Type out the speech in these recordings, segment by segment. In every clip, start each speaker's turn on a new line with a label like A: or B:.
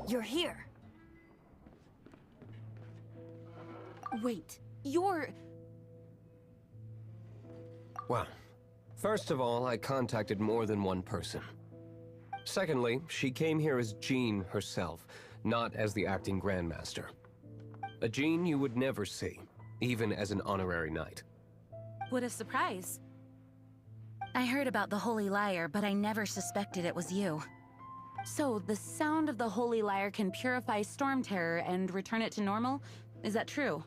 A: You're here.
B: Wait, you're...
C: Well, first of all, I contacted more than one person. Secondly, she came here as Jean herself, not as the acting Grandmaster. A Jean you would never see, even as an honorary knight.
B: What a surprise. I heard about the Holy Lyre, but I never suspected it was you. So, the sound of the Holy Lyre can purify Storm Terror and return it to normal? Is that true?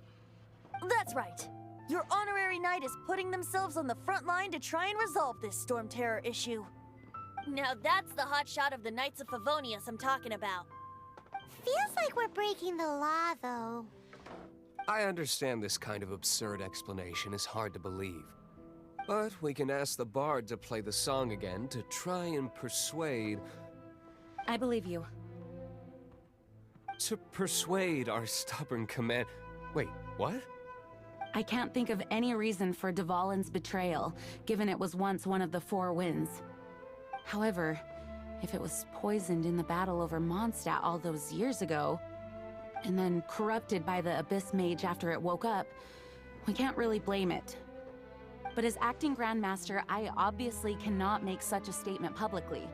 A: That's right. Your honorary knight is putting themselves on the front line to try and resolve this Storm Terror issue. Now that's the hotshot of the Knights of Favonius I'm talking about.
D: Feels like we're breaking the law, though.
C: I understand this kind of absurd explanation is hard to believe. But we can ask the bard to play the song again to try and persuade...
B: I believe you.
C: To persuade our stubborn command... Wait, what?
B: I can't think of any reason for Dvalin's betrayal, given it was once one of the Four Winds. However, if it was poisoned in the battle over Mondstadt all those years ago, and then corrupted by the Abyss Mage after it woke up, we can't really blame it. But as acting Grandmaster, I obviously cannot make such a statement publicly.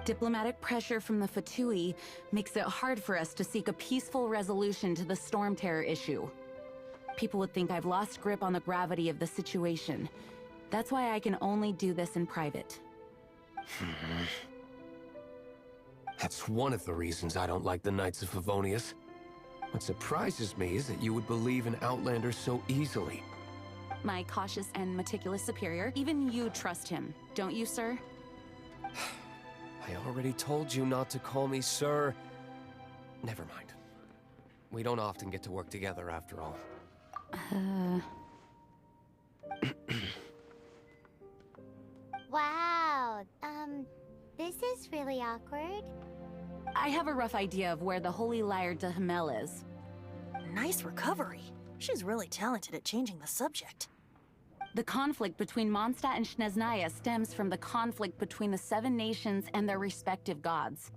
B: Diplomatic pressure from the Fatui makes it hard for us to seek a peaceful resolution to the Storm Terror issue. People would think I've lost grip on the gravity of the situation. That's why I can only do this in private.
C: That's one of the reasons I don't like the Knights of Favonius. What surprises me is that you would believe an Outlander so easily.
B: My cautious and meticulous superior, even you trust him, don't you, sir?
C: I already told you not to call me sir. Never mind. We don't often get to work together after all.
D: Wow, this is really awkward.
B: I have a rough idea of where the Holy Lyre de Himmel is.
A: Nice recovery. She's really talented at changing the subject.
B: The conflict between Mondstadt and Snezhnaya stems from the conflict between the Seven Nations and their respective gods.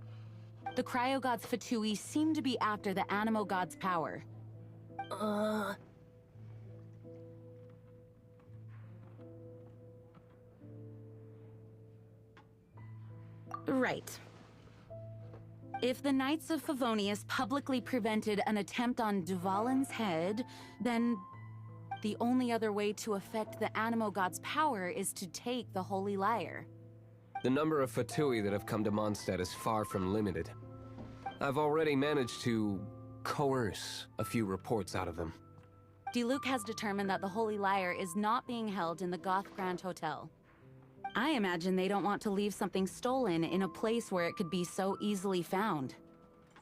B: The Cryo-Gods Fatui seem to be after the Animo God's power. Right. If the Knights of Favonius publicly prevented an attempt on Dvalin's head, then the only other way to affect the Animo God's power is to take the Holy Lyre.
C: The number of Fatui that have come to Mondstadt is far from limited. I've already managed to coerce a few reports out of them.
B: Diluc has determined that the Holy Lyre is not being held in the Goth Grand Hotel. I imagine they don't want to leave something stolen in a place where it could be so easily found.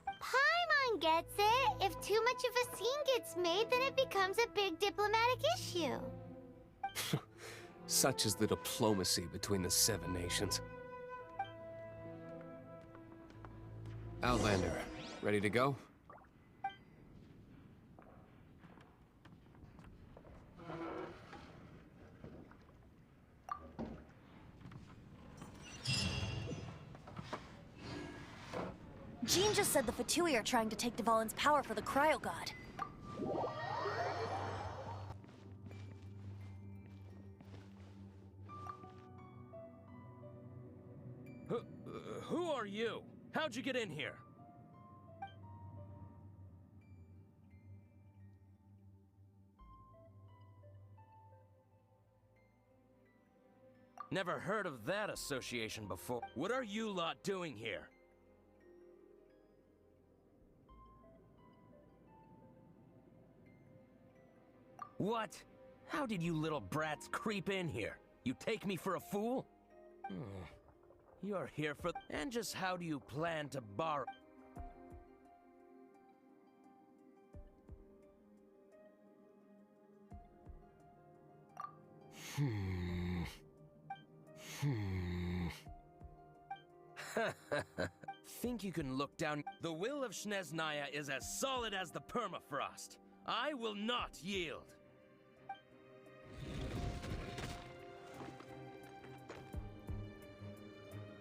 D: Paimon gets it. If too much of a scene gets made, then it becomes a big diplomatic issue.
C: Such is the diplomacy between the Seven Nations. Outlander, ready to go?
A: Jean just said the Fatui are trying to take Dvalin's power for the Cryo God.
E: Who are you? How'd you get in here? Never heard of that association before. What are you lot doing here? What? How did you little brats creep in here? You take me for a fool? You're here for... And just how do you plan to borrow... Think you can look down... The will of Snezhnaya is as solid as the permafrost. I will not yield.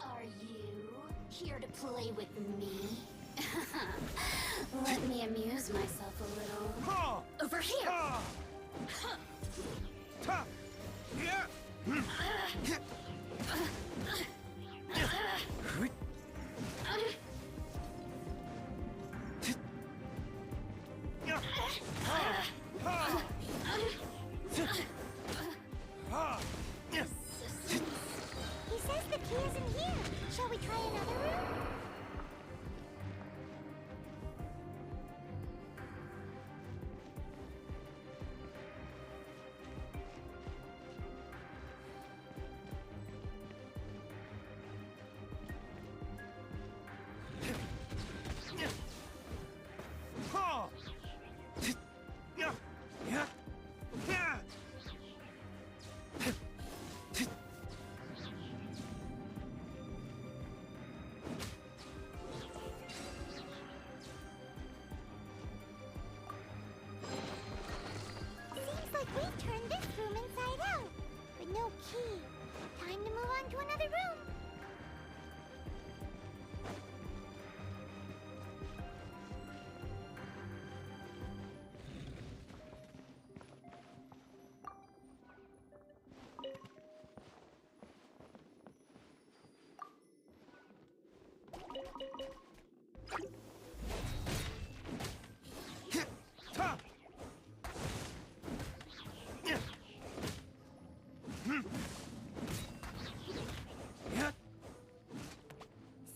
D: Are you here to play with me?
F: Let me amuse myself a little. Over here!
D: He says the key is in here. Shall we try another room? Seems like we've turned this room inside out, but no key. Time to move on to another room.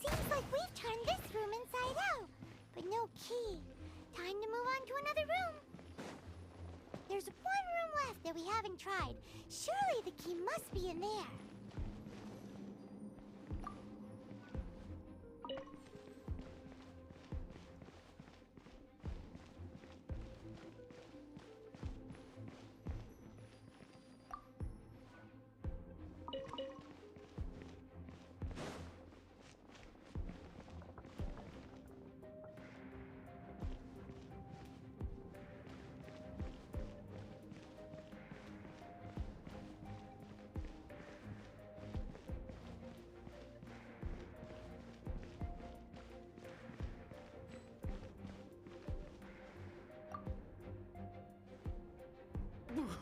D: Seems like we've turned this room inside out, but no key. Time to move on to another room. There's one room left that we haven't tried. Surely the key must be in there.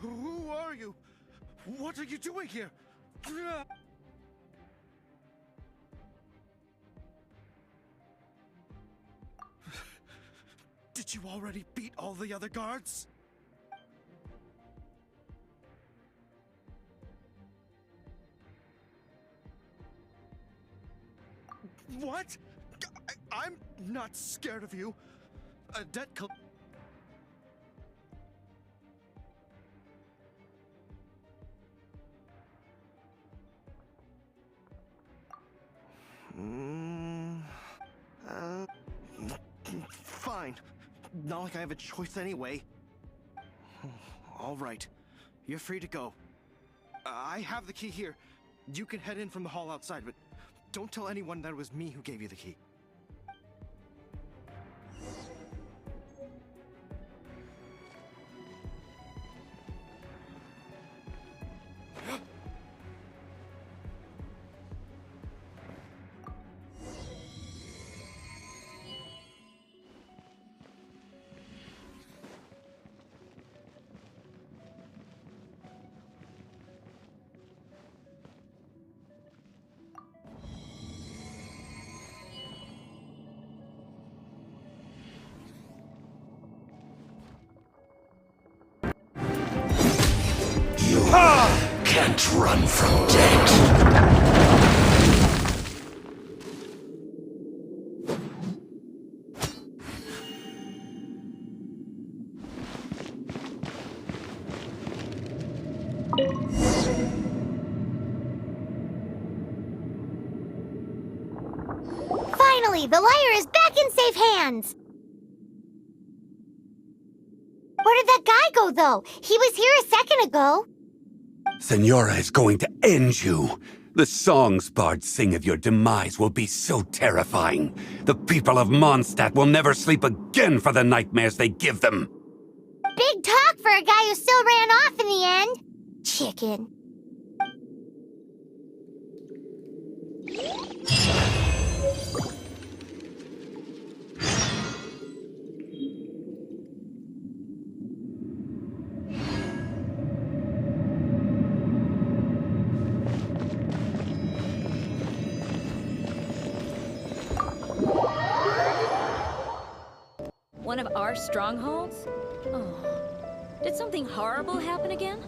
G: Who are you? What are you doing here? Did you already beat all the other guards? What? I'm not scared of you. A debt Fine. Not like I have a choice anyway. All right. You're free to go. I have the key here. You can head in from the hall outside, but don't tell anyone that it was me who gave you the key.
H: Can't run from death.
D: Finally, the liar is back in safe hands! Where did that guy go, though? He was here a second ago.
H: Senora is going to end you. The songs bards sing of your demise will be so terrifying. The people of Mondstadt will never sleep again for the nightmares they give them.
D: Big talk for a guy who still ran off in the end. Chicken.
I: one of our strongholds? Oh. Did something horrible happen again?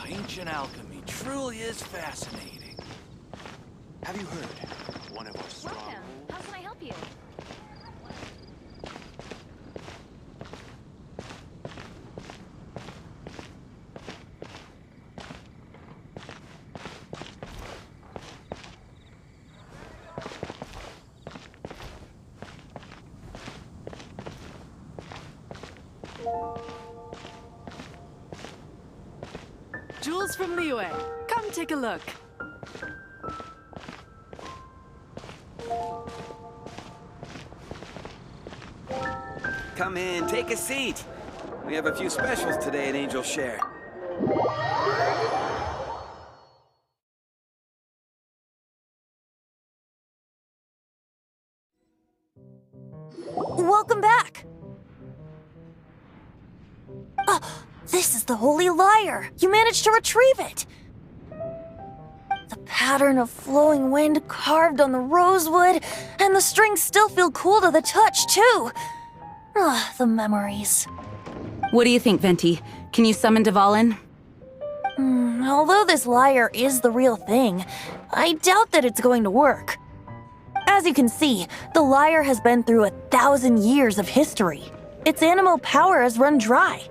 J: Ancient alchemy truly is fascinating. Have you heard? One of our strongholds.
I: How can I help you?
K: Jules from Liyue. Come take a look.
L: Come in, take a seat. We have a few specials today at Angel Share.
A: Welcome back! This is the Holy Lyre! You managed to retrieve it! The pattern of flowing wind carved on the rosewood, and the strings still feel cool to the touch, too! The memories.
B: What do you think, Venti? Can you summon Dvalin?
A: Although this lyre is the real thing, I doubt that it's going to work. As you can see, the lyre has been through 1,000 years of history. Its animo power has run dry.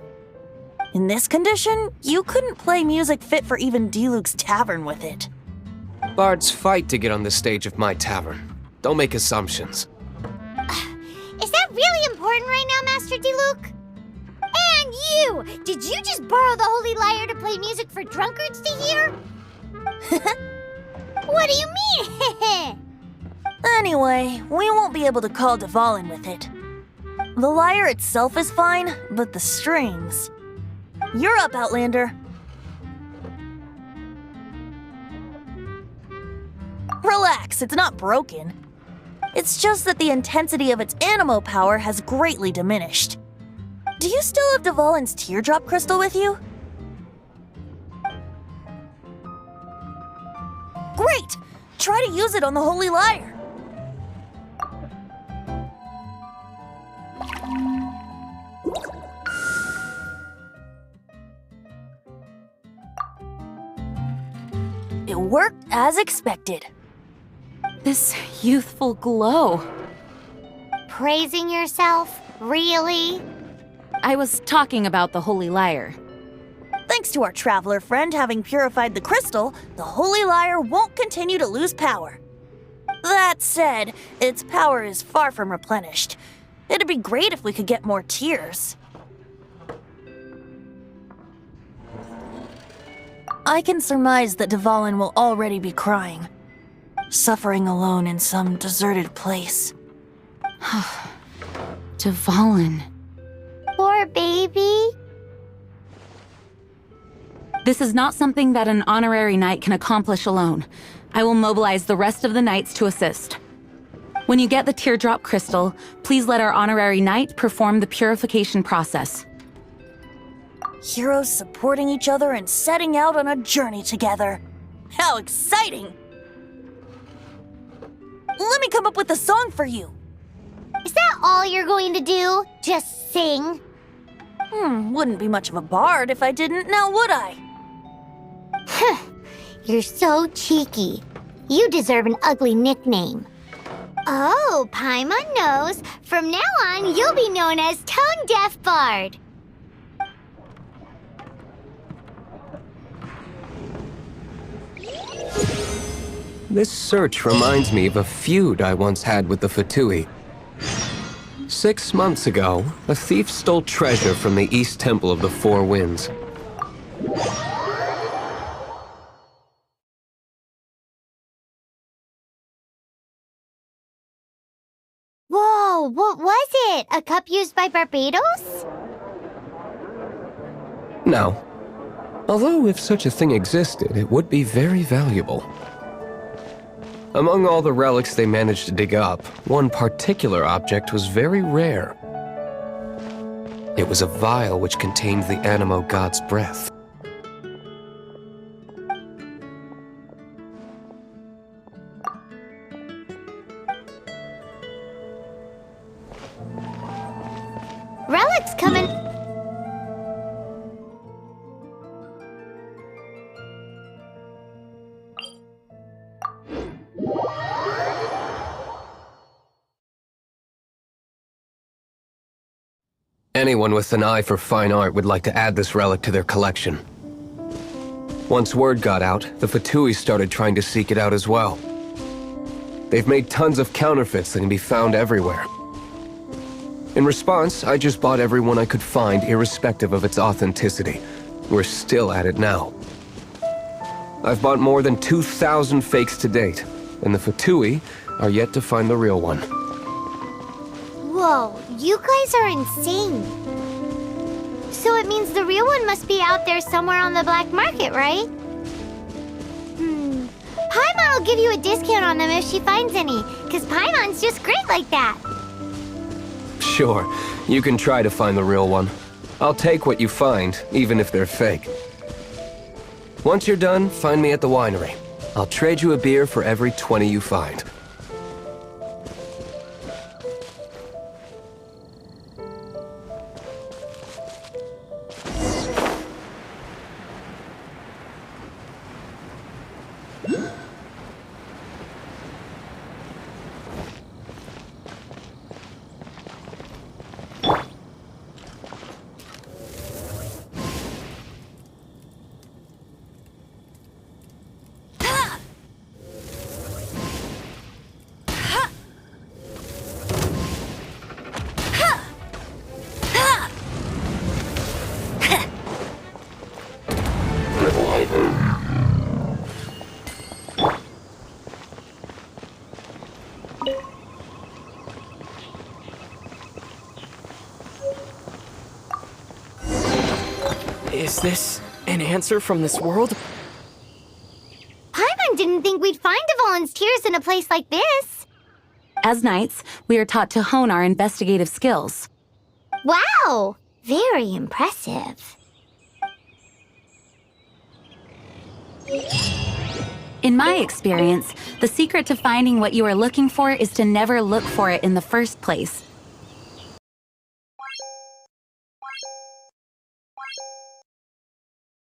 A: In this condition, you couldn't play music fit for even Diluc's tavern with it.
C: Bards fight to get on the stage of my tavern. Don't make assumptions.
D: Is that really important right now, Master Diluc? And you! Did you just borrow the Holy Lyre to play music for drunkards to hear? What do you mean?
A: Anyway, we won't be able to call Dvalin with it. The lyre itself is fine, but the strings... You're up, Outlander. Relax, it's not broken. It's just that the intensity of its animo power has greatly diminished. Do you still have Dvalin's teardrop crystal with you? Great! Try to use it on the Holy Lyre. It worked as expected.
B: This youthful glow.
D: Praising yourself? Really?
B: I was talking about the Holy Lyre.
A: Thanks to our traveler friend having purified the crystal, the Holy Lyre won't continue to lose power. That said, its power is far from replenished. It'd be great if we could get more tears. I can surmise that Dvalin will already be crying, suffering alone in some deserted place.
B: Dvalin.
D: Poor baby.
B: This is not something that an honorary knight can accomplish alone. I will mobilize the rest of the knights to assist. When you get the teardrop crystal, please let our honorary knight perform the purification process.
A: Heroes supporting each other and setting out on a journey together. How exciting! Let me come up with a song for you.
D: Is that all you're going to do? Just sing?
A: Wouldn't be much of a bard if I didn't, now would I?
D: You're so cheeky. You deserve an ugly nickname. Oh, Paimon knows. From now on, you'll be known as Tone Deaf Bard.
C: This search reminds me of a feud I once had with the Fatui. 6 months ago, a thief stole treasure from the East Temple of the Four Winds.
D: Whoa, what was it? A cup used by Barbados?
C: No. Although, if such a thing existed, it would be very valuable. Among all the relics they managed to dig up, one particular object was very rare. It was a vial which contained the Animo god's breath.
D: Relics coming.
C: Anyone with an eye for fine art would like to add this relic to their collection. Once word got out, the Fatui started trying to seek it out as well. They've made tons of counterfeits that can be found everywhere. In response, I just bought everyone I could find, irrespective of its authenticity. We're still at it now. I've bought more than 2,000 fakes to date, and the Fatui are yet to find the real one.
D: Whoa, you guys are insane. So it means the real one must be out there somewhere on the black market, right? Paimon will give you a discount on them if she finds any, because Paimon's just great like that.
C: Sure, you can try to find the real one. I'll take what you find, even if they're fake. Once you're done, find me at the winery. I'll trade you a beer for every 20 you find.
M: Is this an answer from this world?
D: Paimon didn't think we'd find Devolin's tears in a place like this.
B: As knights, we are taught to hone our investigative skills.
D: Wow! Very impressive.
B: In my experience, the secret to finding what you are looking for is to never look for it in the first place.